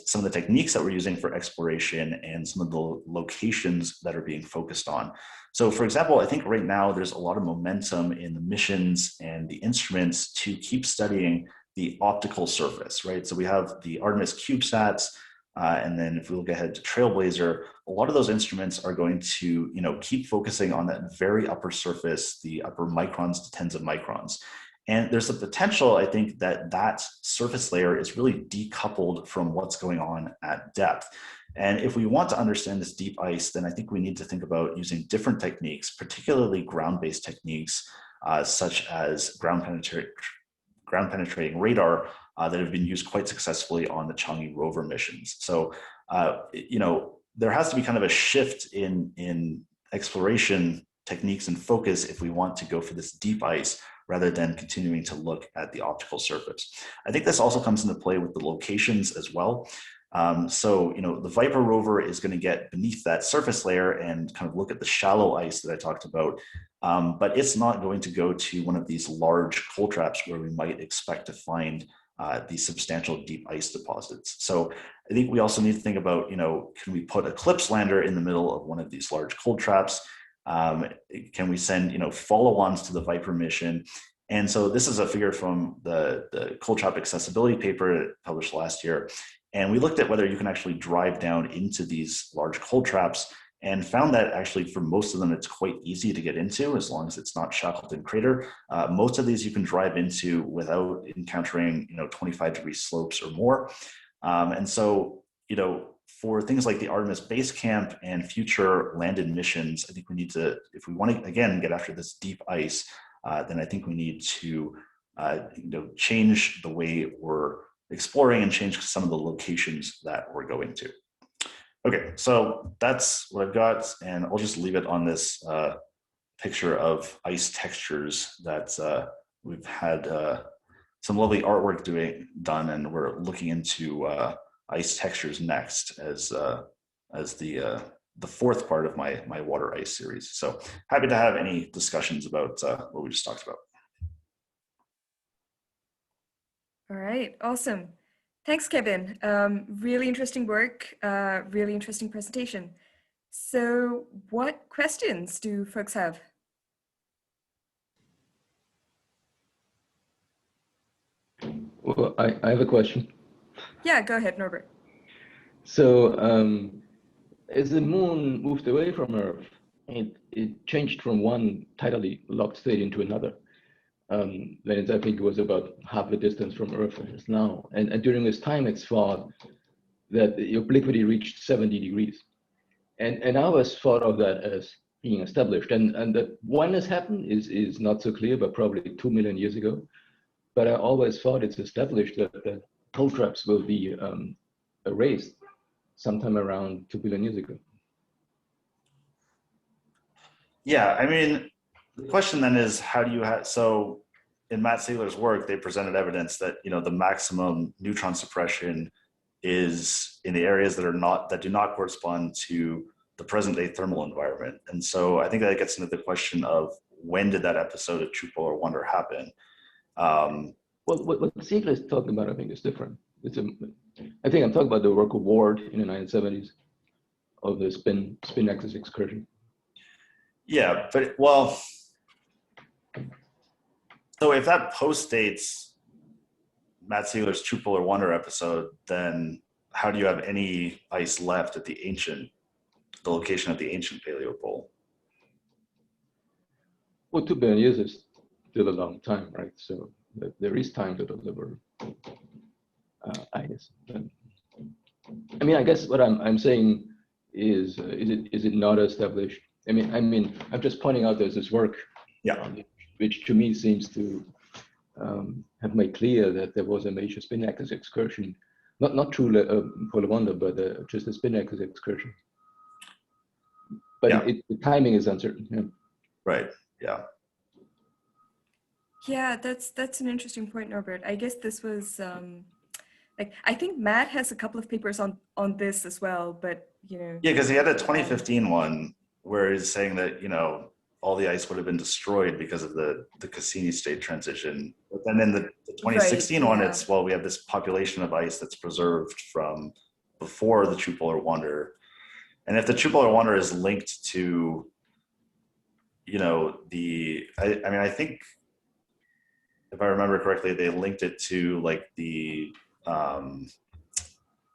some of the techniques that we're using for exploration and some of the locations that are being focused on. So for example, I think right now there's a lot of momentum in the missions and the instruments to keep studying the optical surface, right? So we have the Artemis CubeSats, and then if we look ahead to Trailblazer, a lot of those instruments are going to keep focusing on that very upper surface, the upper microns to tens of microns. And there's a potential, I think, that surface layer is really decoupled from what's going on at depth. And if we want to understand this deep ice, then I think we need to think about using different techniques, particularly ground-based techniques, such as ground penetrating radar that have been used quite successfully on the Changi rover missions. So, there has to be kind of a shift in exploration techniques and focus if we want to go for this deep ice, rather than continuing to look at the optical surface. I think this also comes into play with the locations as well. So, the Viper rover is going to get beneath that surface layer and kind of look at the shallow ice that I talked about. But it's not going to go to one of these large cold traps where we might expect to find these substantial deep ice deposits. So I think we also need to think about, can we put a CLIPS lander in the middle of one of these large cold traps? Can we send, follow-ons to the Viper mission? And so this is a figure from the cold trap accessibility paper published last year. And we looked at whether you can actually drive down into these large cold traps and found that actually for most of them, it's quite easy to get into as long as it's not Shackleton Crater. Most of these you can drive into without encountering, 25-degree slopes or more. And so, for things like the Artemis Base Camp and future landed missions, I think we need to, if we want to, again, get after this deep ice, then I think we need to, change the way we're exploring and change some of the locations that we're going to. Okay, so that's what I've got, and I'll just leave it on this picture of ice textures that we've had some lovely artwork done, and we're looking into ice textures next as the fourth part of my water ice series. So happy to have any discussions about what we just talked about. All right, awesome. Thanks, Kevin. Really interesting work, really interesting presentation. So what questions do folks have? Well, I have a question. Yeah, go ahead, Norbert. So as the moon moved away from Earth, it changed from one tidally locked state into another. Then I think it was about half the distance from Earth as now. And during this time, it's thought that the obliquity reached 70 degrees. And I always thought of that as being established. And that when this happened is not so clear, but probably 2 million years ago. But I always thought it's established that the cold traps will be erased sometime around 2 billion years ago. Yeah, I mean, the question then is, how do you have, so in Matt Siegler's work, they presented evidence that, the maximum neutron suppression is in the areas that do not correspond to the present day thermal environment. And so I think that gets into the question of when did that episode of True Polar Wonder happen? Well, what Siegler is talking about, I think, is different. I think I'm talking about the work of Ward in the 1970s of the spin axis excursion. Yeah, but well, so if that postdates Matt Siegler's True Polar Wonder episode, then how do you have any ice left at the location of the ancient paleopole? Well, 2 billion years is still a long time, right? So there is time to deliver ice. I mean, I guess what I'm saying is it not established? I mean, I'm just pointing out there's this work, which to me seems to have made clear that there was a major spin axis excursion, not true polar wonder, but just a spin axis excursion. But the timing is uncertain. Yeah. Right. Yeah. Yeah, that's an interesting point, Norbert. I guess this was I think Matt has a couple of papers on this as well, but Yeah, because he had a 2015 one where he's saying that all the ice would have been destroyed because of the Cassini state transition. But then in the 2016 one, it's we have this population of ice that's preserved from before the True Polar Wonder, and if the True Polar Wonder is linked to I think if I remember correctly, they linked it to the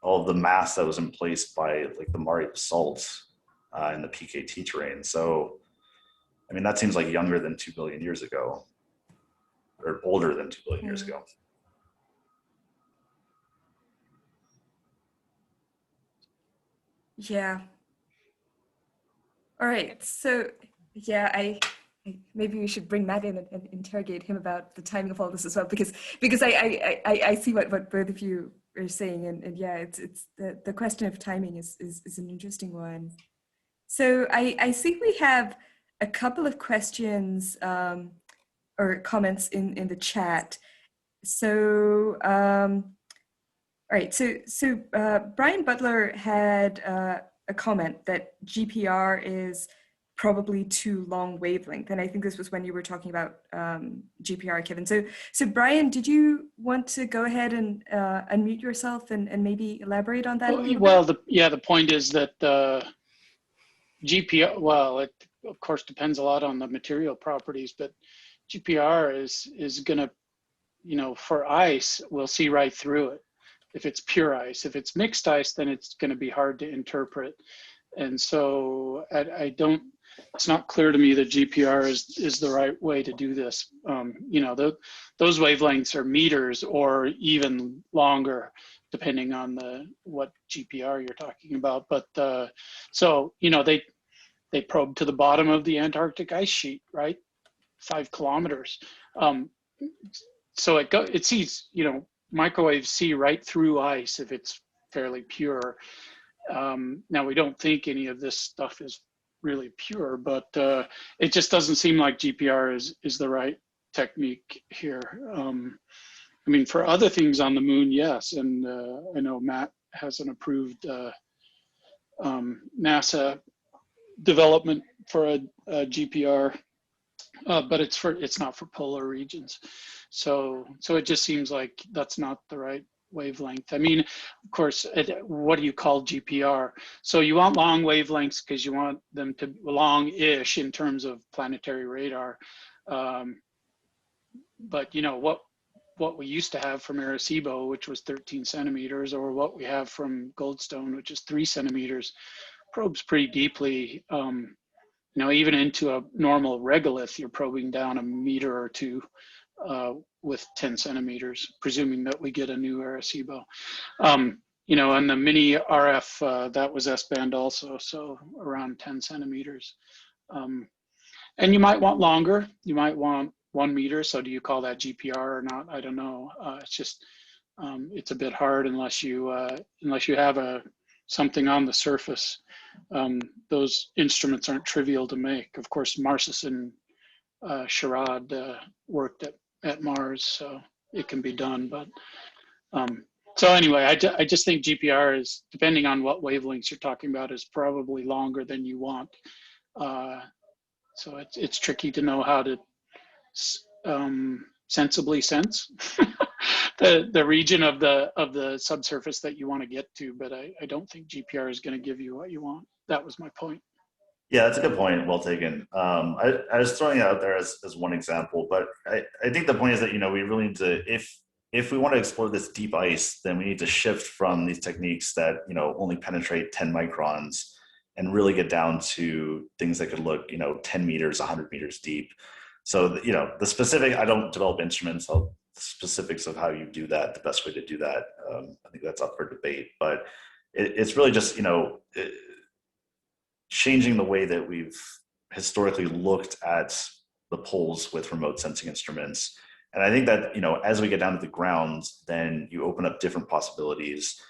all of the mass that was in place by the Mare basalt in the PKT terrain. So, I mean, that seems like younger than 2 billion years ago, or older than 2 billion years ago. Yeah. All right. So, yeah, I maybe we should bring Matt in and interrogate him about the timing of all this as well, because I see what both of you are saying, and yeah, it's the question of timing is an interesting one. So I see we have a couple of questions or comments in the chat. So, all right. So Brian Butler had a comment that GPR is probably too long wavelength, and I think this was when you were talking about GPR, Kevin. So Brian, did you want to go ahead and unmute yourself and maybe elaborate on that a little Well, bit? the point is that GPR, well, it of course depends a lot on the material properties, but GPR is going to, you know, for ice, we'll see right through it. If it's pure ice, if it's mixed ice, then it's going to be hard to interpret. And so I don't, it's not clear to me that GPR is the right way to do this. You know, those wavelengths are meters or even longer, depending on what GPR you're talking about. But so, you know, they probe to the bottom of the Antarctic ice sheet, right? 5 kilometers. So it sees, you know, microwaves see right through ice if it's fairly pure. Now, we don't think any of this stuff is really pure, but it just doesn't seem like GPR is the right technique here. I mean, for other things on the moon, yes. And I know Matt has an approved NASA development for a GPR, but it's not for polar regions. So it just seems like that's not the right wavelength. I mean, of course, what do you call GPR? So you want long wavelengths because you want them to long-ish in terms of planetary radar. But you know what we used to have from Arecibo, which was 13 centimeters, or what we have from Goldstone, which is 3 centimeters, probes pretty deeply. You know, even into a normal regolith, you're probing down a meter or two with 10 centimeters, presuming that we get a new Arecibo. You know, and the mini RF, that was S-band also, so around 10 centimeters. And you might want longer, you might want 1 meter, so do you call that GPR or not? I don't know. It's just, it's a bit hard unless you have something on the surface. Those instruments aren't trivial to make. Of course, Marcis and Sherrod worked at Mars, so it can be done. But so anyway, I just think GPR is, depending on what wavelengths you're talking about, is probably longer than you want. So it's tricky to know how to sensibly sense the region of the subsurface that you want to get to, but I don't think GPR is going to give you what you want. That was my point. Yeah, that's a good point. Well taken. I was throwing it out there as one example, but I think the point is that, you know, we really need to, if we want to explore this deep ice, then we need to shift from these techniques that, you know, only penetrate 10 microns and really get down to things that could look, you know, 10 meters, 100 meters deep. So, you know, the specific, I don't develop instruments, the specifics of how you do that, the best way to do that, I think that's up for debate, but it's really just, you know, changing the way that we've historically looked at the poles with remote sensing instruments. And I think that, you know, as we get down to the ground, then you open up different possibilities.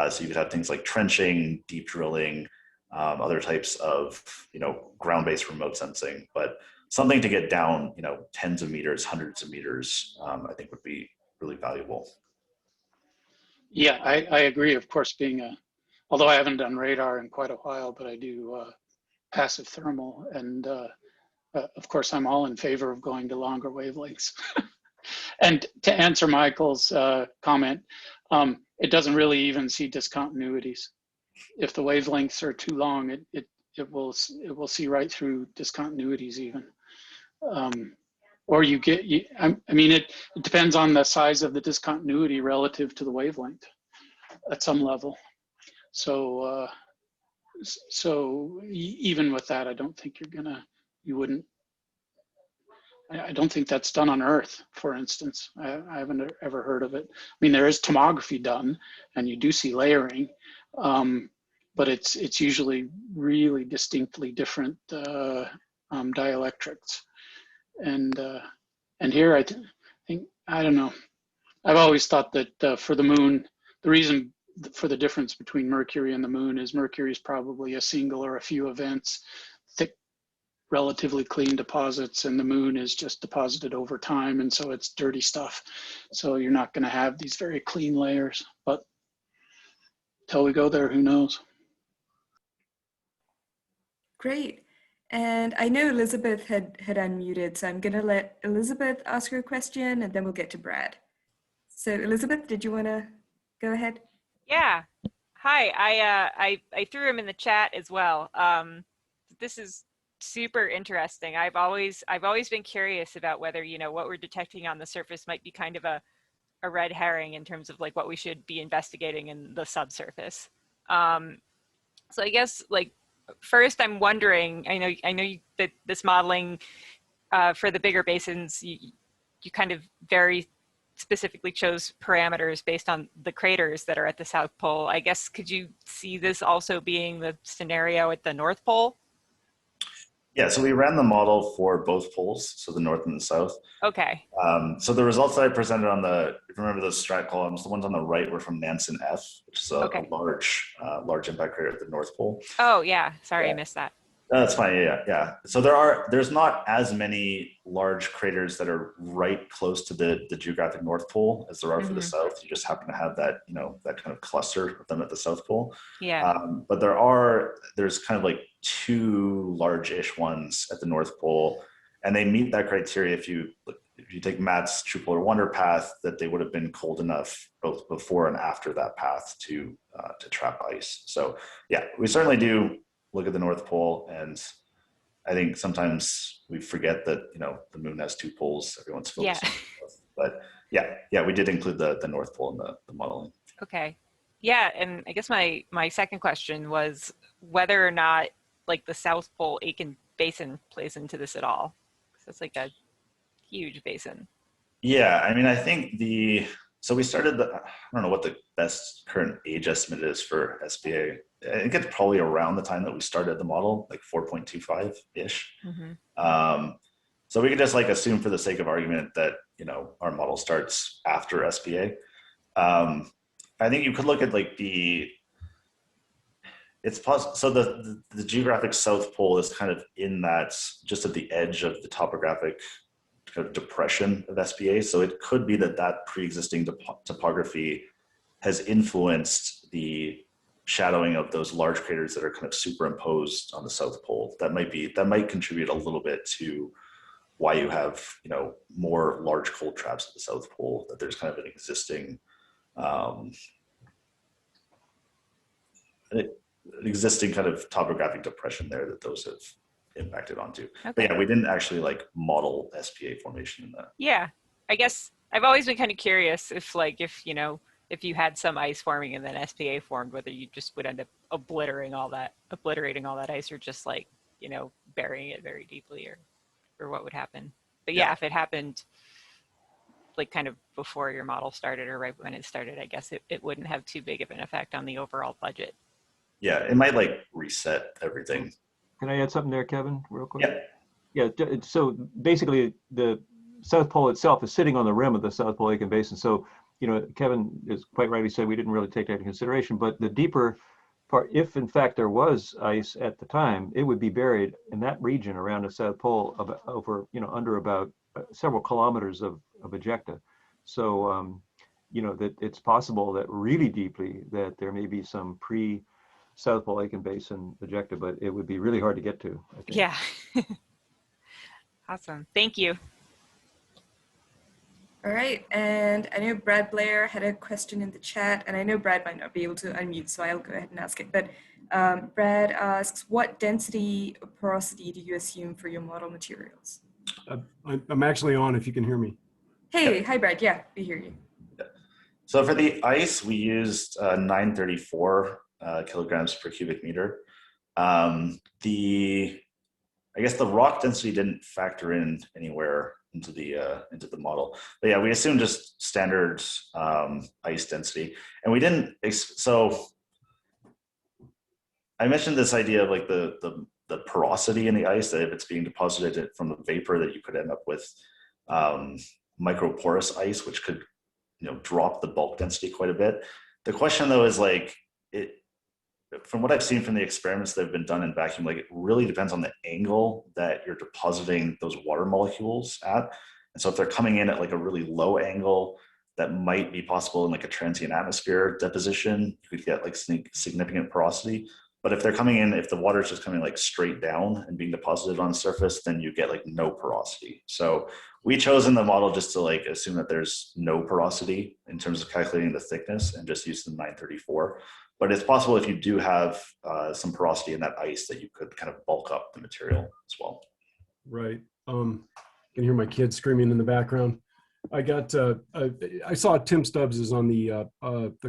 So you could have things like trenching, deep drilling, other types of, you know, ground-based remote sensing, but something to get down, you know, tens of meters, hundreds of meters, I think would be really valuable. Yeah, I agree. Of course, although I haven't done radar in quite a while, but I do passive thermal, and of course, I'm all in favor of going to longer wavelengths. And to answer Michael's comment, it doesn't really even see discontinuities. If the wavelengths are too long, it will see right through discontinuities even. Or I mean, it depends on the size of the discontinuity relative to the wavelength at some level. So even with that, I don't think I don't think that's done on Earth, for instance. I haven't ever heard of it. I mean, there is tomography done, and you do see layering, but it's usually really distinctly different dielectrics. And here I think, I don't know. I've always thought that for the moon, the reason for the difference between Mercury and the moon is Mercury is probably a single or a few events, relatively clean deposits, and the moon is just deposited over time, and so it's dirty stuff. So you're not going to have these very clean layers, but till we go there, who knows? Great. And I know Elizabeth had unmuted, so I'm going to let Elizabeth ask her question, and then we'll get to Brad. So Elizabeth, did you want to go ahead? Yeah. Hi. I threw him in the chat as well. This is super interesting. I've always been curious about whether, you know, what we're detecting on the surface might be kind of a red herring in terms of like what we should be investigating in the subsurface. So I guess like first I'm wondering, I know that this modeling for the bigger basins, you kind of very specifically chose parameters based on the craters that are at the South Pole. I guess, could you see this also being the scenario at the North Pole? Yeah, so we ran the model for both poles, so the north and the south. Okay. So the results that I presented on the, if you remember those strat columns, the ones on the right were from Nansen F, which is a large impact crater at the North Pole. Oh yeah, sorry, Yeah. I missed that. That's fine. Yeah. So there's not as many large craters that are right close to the geographic North Pole as there are for the South. You just happen to have that, you know, that kind of cluster of them at the South Pole. Yeah. But there's kind of like two large-ish ones at the North Pole, and they meet that criteria if you take Matt's true polar wonder path, that they would have been cold enough both before and after that path to trap ice. So yeah, we certainly do look at the North Pole, and I think sometimes we forget that, you know, the moon has two poles. Everyone's focused on the North. But yeah, we did include the North Pole in the modeling. Okay. Yeah, and I guess my second question was whether or not like the South Pole Aitken Basin plays into this at all. So it's like a huge basin. Yeah, I mean, I think so we started I don't know what the best current age estimate is for SPA. I think it's probably around the time that we started the model, like 4.25-ish. So we could just like assume for the sake of argument that, you know, our model starts after SPA. I think you could look at like it's possible. So the geographic South Pole is kind of in that, just at the edge of the topographic kind of depression of SPA. So it could be that pre-existing topography has influenced the shadowing of those large craters that are kind of superimposed on the South Pole. That might contribute a little bit to why you have, you know, more large cold traps at the South Pole, that there's kind of an existing kind of topographic depression there that those have impacted onto. Okay. But yeah, we didn't actually like model SPA formation in that. Yeah, I guess I've always been kind of curious if you know, if you had some ice forming and then SPA formed, whether you just would end up obliterating all that ice, or just like, you know, burying it very deeply, or what would happen. But yeah, if it happened like kind of before your model started or right when it started, I guess it wouldn't have too big of an effect on the overall budget. Yeah, it might like reset everything. Can I add something there, Kevin, real quick? Yeah. Yeah, so basically the South Pole itself is sitting on the rim of the South Pole Aitken Basin. So, you know, Kevin is quite right. He said we didn't really take that into consideration, but the deeper part, if in fact there was ice at the time, it would be buried in that region around the South Pole over, you know, under about several kilometers of ejecta. So, you know, that it's possible that really deeply that there may be some South Pole Aitken Basin ejecta, but it would be really hard to get to, I think. Yeah. Awesome. Thank you. All right, and I know Brad Blair had a question in the chat, and I know Brad might not be able to unmute, so I'll go ahead and ask it. But Brad asks, what density or porosity do you assume for your model materials? I'm actually on, if you can hear me. Hey, Hi Brad, yeah, we hear you. So for the ice, we used 934 kilograms per cubic meter. I guess the rock density didn't factor in anywhere into the model, but yeah, we assumed just standard ice density, and we didn't. So I mentioned this idea of like the porosity in the ice, that if it's being deposited from the vapor, that you could end up with microporous ice, which could, you know, drop the bulk density quite a bit. The question though is like, from what I've seen from the experiments that have been done in vacuum, like it really depends on the angle that you're depositing those water molecules at. And so if they're coming in at like a really low angle, that might be possible in like a transient atmosphere deposition, you could get like significant porosity. But if they're coming in, if the water is just coming like straight down and being deposited on the surface, then you get like no porosity. So we chose in the model just to like assume that there's no porosity in terms of calculating the thickness and just use the 934. But it's possible if you do have some porosity in that ice that you could kind of bulk up the material as well. Right. You can hear my kids screaming in the background. I saw Tim Stubbs is on the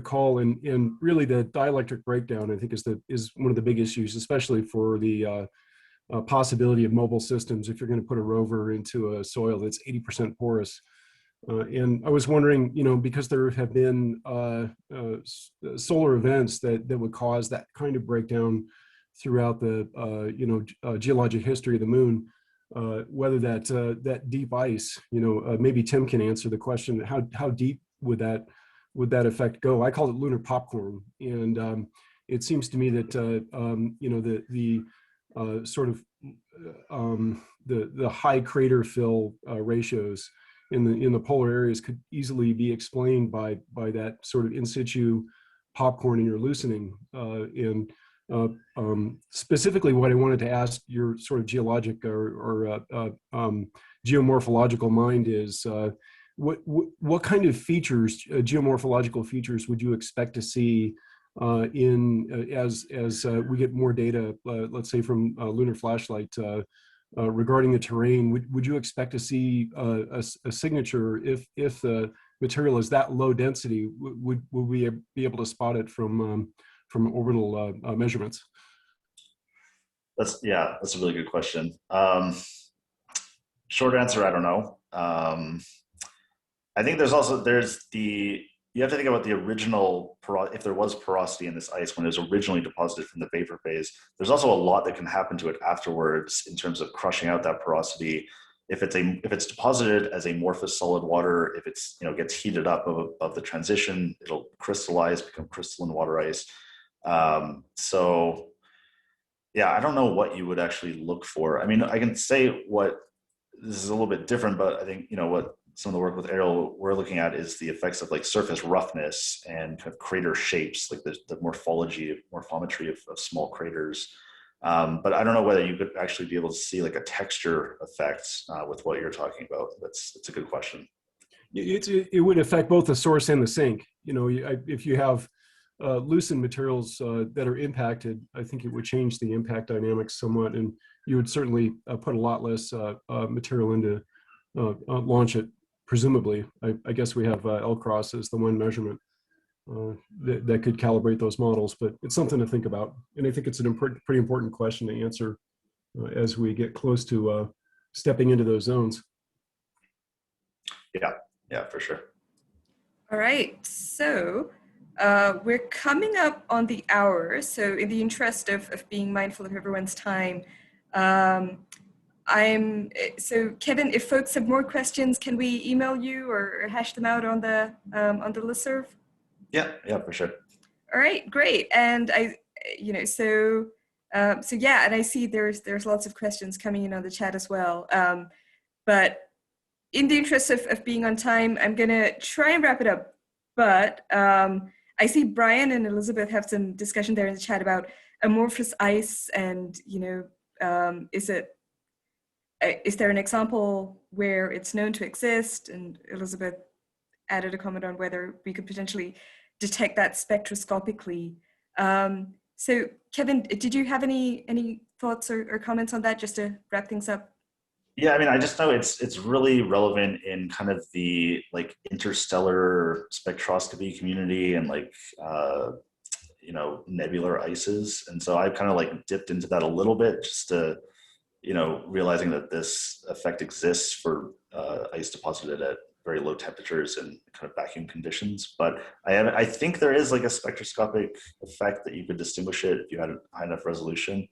call, and really the dielectric breakdown I think is one of the big issues, especially for the possibility of mobile systems. If you're going to put a rover into a soil that's 80% porous, and I was wondering, because there have been solar events that would cause that kind of breakdown throughout the geologic history of the moon. Whether that deep ice, maybe Tim can answer the question: how deep would that effect go? I call it lunar popcorn, and it seems to me that the sort of the high crater fill ratios in the polar areas could easily be explained by that sort of in situ popcorning or loosening. Specifically, what I wanted to ask your sort of geologic or geomorphological mind is, what kind of features, geomorphological features, would you expect to see as we get more data, let's say from lunar flashlight, regarding the terrain? Would you expect to see a signature if the material is that low density? Would we be able to spot it from orbital measurements? That's a really good question. Short answer, I don't know. I think you have to think about the original, if there was porosity in this ice when it was originally deposited from the vapor phase. There's also a lot that can happen to it afterwards in terms of crushing out that porosity. If it's deposited as amorphous solid water, if it's gets heated up above the transition, it'll crystallize, become crystalline water ice. So yeah, I don't know what you would actually look for. I mean, I can say this is a little bit different, but I think what some of the work with Ariel we're looking at is the effects of like surface roughness and kind of crater shapes, like the morphometry of small craters. But I don't know whether you could actually be able to see like a texture effect with what you're talking about. It's a good question. It would affect both the source and the sink. If you have loosened materials that are impacted, I think it would change the impact dynamics somewhat, and you would certainly put a lot less material into launch it. Presumably, I guess we have L-cross as the one measurement that could calibrate those models, but it's something to think about, and I think it's pretty important question to answer as we get close to stepping into those zones. Yeah, for sure. All right, so we're coming up on the hour, so in the interest of being mindful of everyone's time, so Kevin, if folks have more questions, can we email you or hash them out on the listserv? Yeah, for sure. All right, great. And so yeah, and I see there's lots of questions coming in on the chat as well. But in the interest of being on time, I'm gonna try and wrap it up. But I see Brian and Elizabeth have some discussion there in the chat about amorphous ice, and is there an example where it's known to exist? And Elizabeth added a comment on whether we could potentially detect that spectroscopically. So Kevin, did you have any thoughts or comments on that, just to wrap things up? Yeah, I mean, I just know it's really relevant in kind of the like interstellar spectroscopy community and like nebular ices, and so I've kind of like dipped into that a little bit just to realizing that this effect exists for ice deposited at very low temperatures and kind of vacuum conditions. But I think there is like a spectroscopic effect that you could distinguish it if you had a high enough resolution.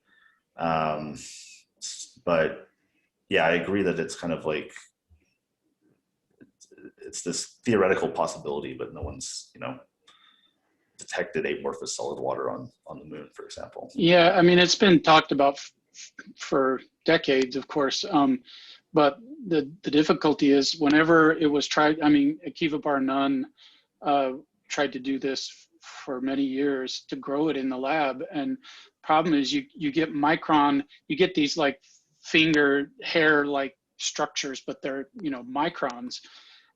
But yeah, I agree that it's kind of like it's this theoretical possibility, but no one's detected amorphous solid water on the moon, for example. Yeah, I mean, it's been talked about for decades, of course, but the difficulty is whenever it was tried, I mean, Akiva Bar-Nun tried to do this for many years to grow it in the lab, and problem is you get you get these like finger hair like structures, but they're, you know, microns,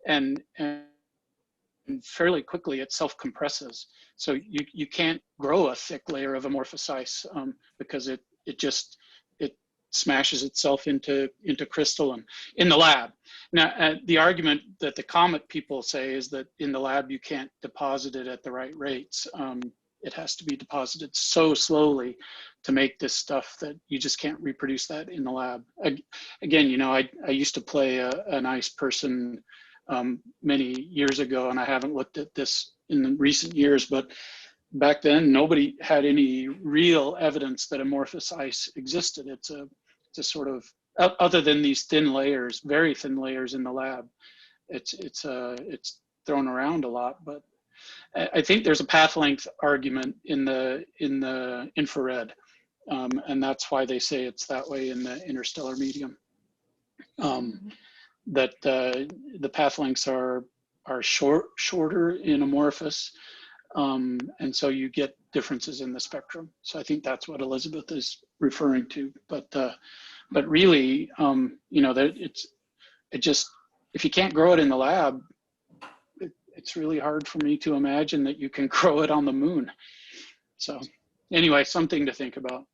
and fairly quickly it self-compresses. So you can't grow a thick layer of amorphous ice because it smashes itself into crystalline in the lab. Now, the argument that the COMET people say is that in the lab you can't deposit it at the right rates. It has to be deposited so slowly to make this stuff that you just can't reproduce that in the lab. Again, you know, I used to play an ice person many years ago, and I haven't looked at this in the recent years, but back then nobody had any real evidence that amorphous ice existed. It's a sort of, other than these thin layers, very thin layers in the lab, it's thrown around a lot. But I think there's a path length argument in the infrared, and that's why they say it's that way in the interstellar medium. That the path lengths are shorter in amorphous, and so you get differences in the spectrum. So I think that's what Elizabeth is referring to. But really, you know, if you can't grow it in the lab, it's really hard for me to imagine that you can grow it on the moon. So anyway, something to think about.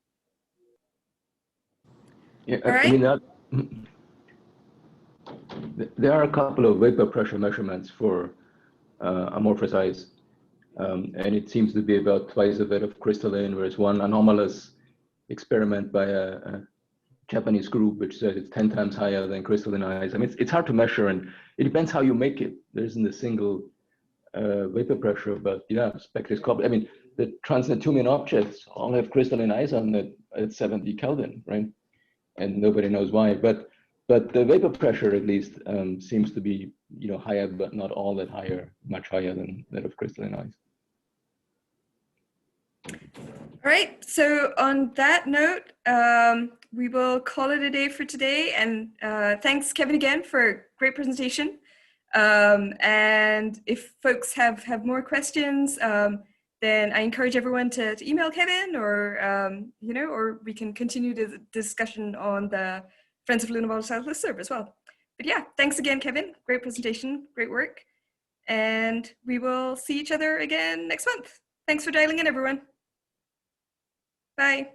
Yeah, All right. I mean, there are a couple of vapor pressure measurements for amorphous ice, and it seems to be about twice the weight of crystalline, whereas one anomalous experiment by a Japanese group which says it's 10 times higher than crystalline ice. I mean, it's hard to measure, and it depends how you make it. There isn't a single vapor pressure, but yeah, spectroscopy. I mean, the trans-Neptunian objects all have crystalline ice on it at 70 Kelvin, right? And nobody knows why, but the vapor pressure at least seems to be, you know, higher, but not all that higher, much higher than that of crystalline ice. All right, so on that note, we will call it a day for today. And thanks, Kevin, again for a great presentation. And if folks have more questions, then I encourage everyone to email Kevin, or you know, or we can continue the discussion on the Friends of Lunar Volatiles listserv as well. But yeah, thanks again, Kevin. Great presentation, great work. And we will see each other again next month. Thanks for dialing in, everyone. Bye.